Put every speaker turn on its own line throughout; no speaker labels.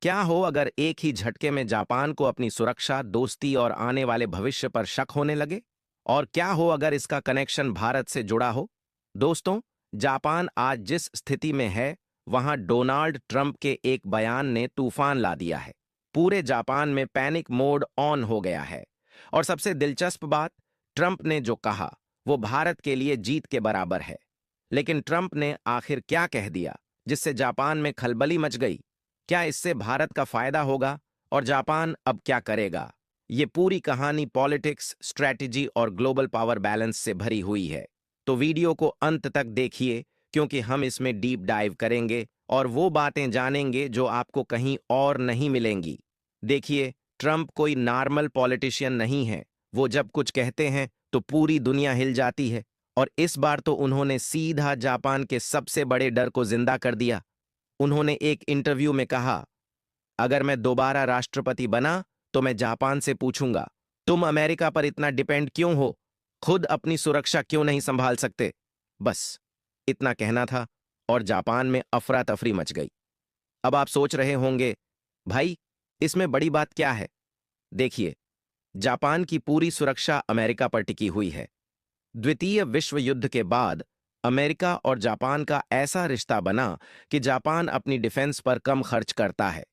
क्या हो अगर एक ही झटके में जापान को अपनी सुरक्षा, दोस्ती और आने वाले भविष्य पर शक होने लगे? और क्या हो अगर इसका कनेक्शन भारत से जुड़ा हो? दोस्तों, जापान आज जिस स्थिति में है, वहां डोनाल्ड ट्रंप के एक बयान ने तूफान ला दिया है। पूरे जापान में पैनिक मोड ऑन हो गया है। और सबसे दिलचस्प बात, ट्रंप ने जो कहा, वो भारत के लिए जीत के बराबर है। लेकिन ट्रंप ने आखिर क्या कह दिया, जिससे जापान में खलबली मच गई? क्या इससे भारत का फायदा होगा और जापान अब क्या करेगा? ये पूरी कहानी पॉलिटिक्स, स्ट्रैटेजी और ग्लोबल पावर बैलेंस से भरी हुई है। तो वीडियो को अंत तक देखिए, क्योंकि हम इसमें डीप डाइव करेंगे और वो बातें जानेंगे जो आपको कहीं और नहीं मिलेंगी। देखिए, ट्रंप कोई नॉर्मल पॉलिटिशियन नहीं है। वो जब कुछ कहते हैं तो पूरी दुनिया हिल जाती है। और इस बार तो उन्होंने सीधा जापान के सबसे बड़े डर को जिंदा कर दिया। उन्होंने एक इंटरव्यू में कहा, अगर मैं दोबारा राष्ट्रपति बना तो मैं जापान से पूछूंगा, तुम अमेरिका पर इतना डिपेंड क्यों हो? खुद अपनी सुरक्षा क्यों नहीं संभाल सकते? बस इतना कहना था और जापान में अफरा तफरी मच गई। अब आप सोच रहे होंगे, भाई इसमें बड़ी बात क्या है? देखिए, जापान की पूरी सुरक्षा अमेरिका पर टिकी हुई है। द्वितीय विश्व युद्ध के बाद अमेरिका और जापान का ऐसा रिश्ता बना कि जापान अपनी डिफेंस पर कम खर्च करता है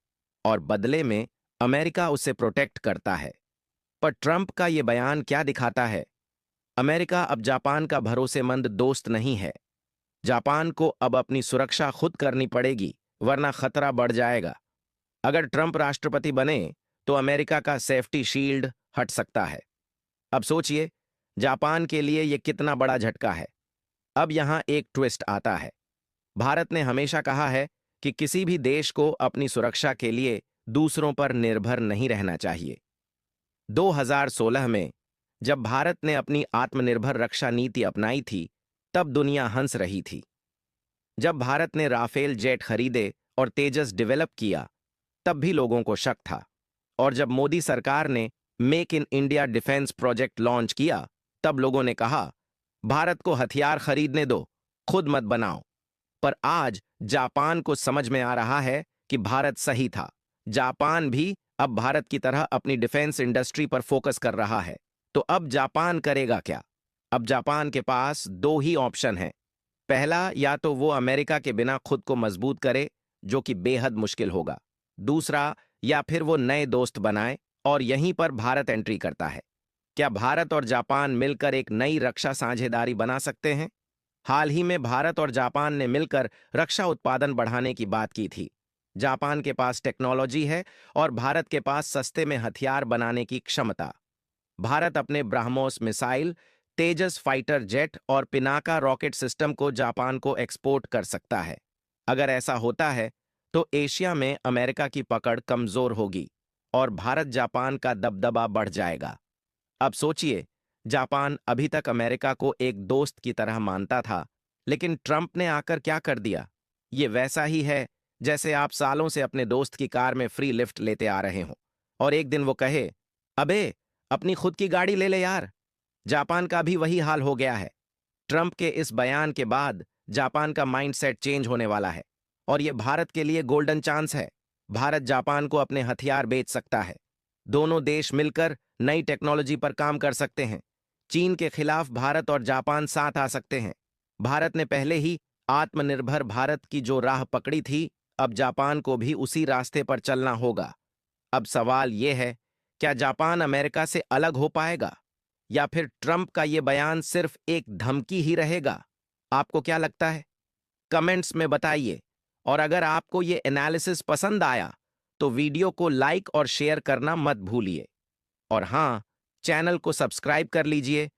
और बदले में अमेरिका उसे प्रोटेक्ट करता है। पर ट्रंप का यह बयान क्या दिखाता है? अमेरिका अब जापान का भरोसेमंद दोस्त नहीं है। जापान को अब अपनी सुरक्षा खुद करनी पड़ेगी, वरना खतरा बढ़ जाएगा। अगर ट्रंप राष्ट्रपति बने तो अमेरिका का सेफ्टी शील्ड हट सकता है। अब सोचिए, जापान के लिए यह कितना बड़ा झटका है। अब यहां एक ट्विस्ट आता है। भारत ने हमेशा कहा है कि किसी भी देश को अपनी सुरक्षा के लिए दूसरों पर निर्भर नहीं रहना चाहिए। 2016 में जब भारत ने अपनी आत्मनिर्भर रक्षा नीति अपनाई थी, तब दुनिया हंस रही थी। जब भारत ने राफेल जेट खरीदे और तेजस डेवलप किया, तब भी लोगों को शक था। और जब मोदी सरकार ने make in India defence project launch किया, तब लोगों ने कहा, भारत को हथियार खरीदने दो, खुद मत बनाओ। पर आज जापान को समझ में आ रहा है कि भारत सही था। जापान भी अब भारत की तरह अपनी डिफेंस इंडस्ट्री पर फोकस कर रहा है। तो अब जापान करेगा क्या? अब जापान के पास दो ही ऑप्शन हैं। पहला, या तो वो अमेरिका के बिना खुद को मजबूत करे, जो कि बेहद मुश्किल होगा। दूसरा, या फिर वो नए दोस्त बनाए और यहीं पर भारत एंट्री करता है। क्या भारत और जापान मिलकर एक नई रक्षा साझेदारी बना सकते हैं? हाल ही में भारत और जापान ने मिलकर रक्षा उत्पादन बढ़ाने की बात की थी। जापान के पास टेक्नोलॉजी है और भारत के पास सस्ते में हथियार बनाने की क्षमता। भारत अपने ब्रह्मोस मिसाइल, तेजस फाइटर जेट और पिनाका रॉकेट सिस्टम को जापान को एक्सपोर्ट कर सकता है। अगर ऐसा होता है तो एशिया में अमेरिका की पकड़ कमजोर होगी और भारत जापान का दबदबा बढ़ जाएगा। अब सोचिए, जापान अभी तक अमेरिका को एक दोस्त की तरह मानता था, लेकिन ट्रंप ने आकर क्या कर दिया? ये वैसा ही है जैसे आप सालों से अपने दोस्त की कार में फ्री लिफ्ट लेते आ रहे हो और एक दिन वो कहे, अबे अपनी खुद की गाड़ी ले ले यार। जापान का भी वही हाल हो गया है। ट्रंप के इस बयान के बाद जापान का माइंडसेट चेंज होने वाला है और ये भारत के लिए गोल्डन चांस है। भारत जापान को अपने हथियार बेच सकता है। दोनों देश मिलकर नई टेक्नोलॉजी पर काम कर सकते हैं। चीन के खिलाफ भारत और जापान साथ आ सकते हैं। भारत ने पहले ही आत्मनिर्भर भारत की जो राह पकड़ी थी, अब जापान को भी उसी रास्ते पर चलना होगा। अब सवाल यह है, क्या जापान अमेरिका से अलग हो पाएगा या फिर ट्रंप का यह बयान सिर्फ एक धमकी ही रहेगा? आपको क्या लगता है? कमेंट्स में बताइए। और अगर आपको ये एनालिसिस पसंद आया तो वीडियो को लाइक और शेयर करना मत भूलिए। और हाँ, चैनल को सब्सक्राइब कर लीजिए